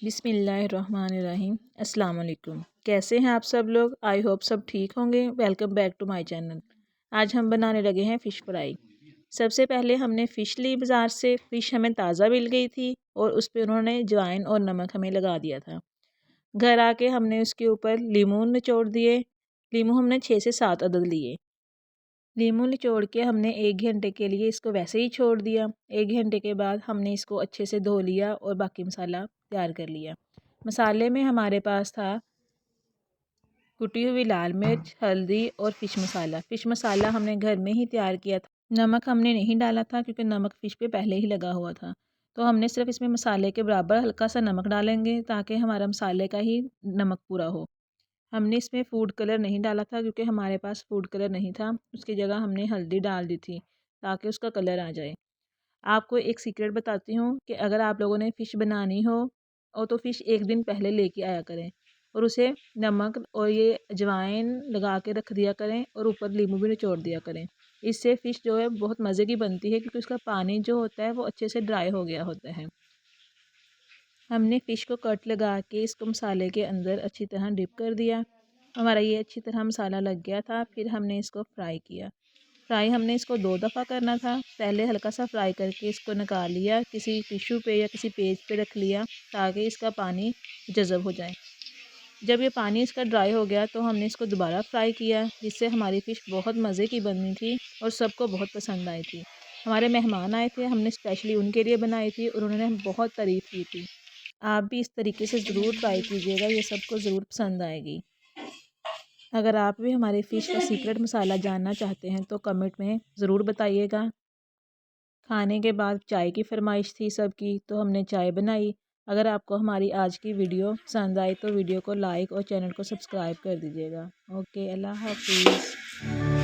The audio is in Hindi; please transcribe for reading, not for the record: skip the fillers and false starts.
बिस्मिल्लाहिर्रहमानिर्रहीम। अस्सलाम वालेकुम। कैसे हैं आप सब लोग? आई होप सब ठीक होंगे। Welcome back to my channel. आज हम बनाने लगे हैं फ़िश फ्राई। सबसे पहले हमने फ़िश ली बाज़ार से। फ़िश हमें ताज़ा मिल गई थी और उस पर उन्होंने अजवाइन और नमक हमें लगा दिया था। घर आके हमने उसके ऊपर लीमू निचोड़ दिए। लीमू हमने 6 से 7 अदद लिए। लीमू निचोड़ के हमने 1 घंटे के लिए इसको वैसे ही छोड़ दिया। 1 घंटे के बाद हमने इसको अच्छे से धो लिया और बाकी मसाला तैयार कर लिया। मसाले में हमारे पास था कुटी हुई लाल मिर्च, हल्दी और फ़िश मसाला। फ़िश मसाला हमने घर में ही तैयार किया था। नमक हमने नहीं डाला था क्योंकि नमक फ़िश पे पहले ही लगा हुआ था। तो हमने सिर्फ इसमें मसाले के बराबर हल्का सा नमक डालेंगे ताकि हमारा मसाले का ही नमक पूरा हो। हमने इसमें फ़ूड कलर नहीं डाला था क्योंकि हमारे पास फ़ूड कलर नहीं था। उसकी जगह हमने हल्दी डाल दी थी ताकि उसका कलर आ जाए। आपको एक सीक्रेट बताती हूँ कि अगर आप लोगों ने फ़िश बनानी हो और तो फ़िश एक दिन पहले लेके आया करें और उसे नमक और ये अजवाइन लगा के रख दिया करें और ऊपर नींबू भी निचोड़ दिया करें। इससे फ़िश जो है बहुत मज़े की बनती है क्योंकि उसका पानी जो होता है वो अच्छे से ड्राई हो गया होता है। हमने फ़िश को कट लगा के इसको मसाले के अंदर अच्छी तरह डिप कर दिया। हमारा ये अच्छी तरह मसाला लग गया था। फिर हमने इसको फ्राई किया। फ्राई हमने इसको 2 दफ़ा करना था। पहले हल्का सा फ्राई करके इसको निकाल लिया, किसी टिश्यू पे या किसी पेज पे रख लिया ताकि इसका पानी जज़ब हो जाए। जब ये पानी इसका ड्राई हो गया तो हमने इसको दोबारा फ्राई किया, जिससे हमारी फ़िश बहुत मज़े की बनी थी और सबको बहुत पसंद आई थी। हमारे मेहमान आए थे, हमने स्पेशली उनके लिए बनाई थी और उन्होंने बहुत तारीफ़ की थी। आप भी इस तरीके से ज़रूर ट्राई कीजिएगा, ये सबको ज़रूर पसंद आएगी। अगर आप भी हमारे फ़िश का सीक्रेट मसाला जानना चाहते हैं तो कमेंट में ज़रूर बताइएगा। खाने के बाद चाय की फ़रमाइश थी सबकी तो हमने चाय बनाई। अगर आपको हमारी आज की वीडियो पसंद आई तो वीडियो को लाइक और चैनल को सब्सक्राइब कर दीजिएगा। ओके, अल्लाह हाफ़िज़।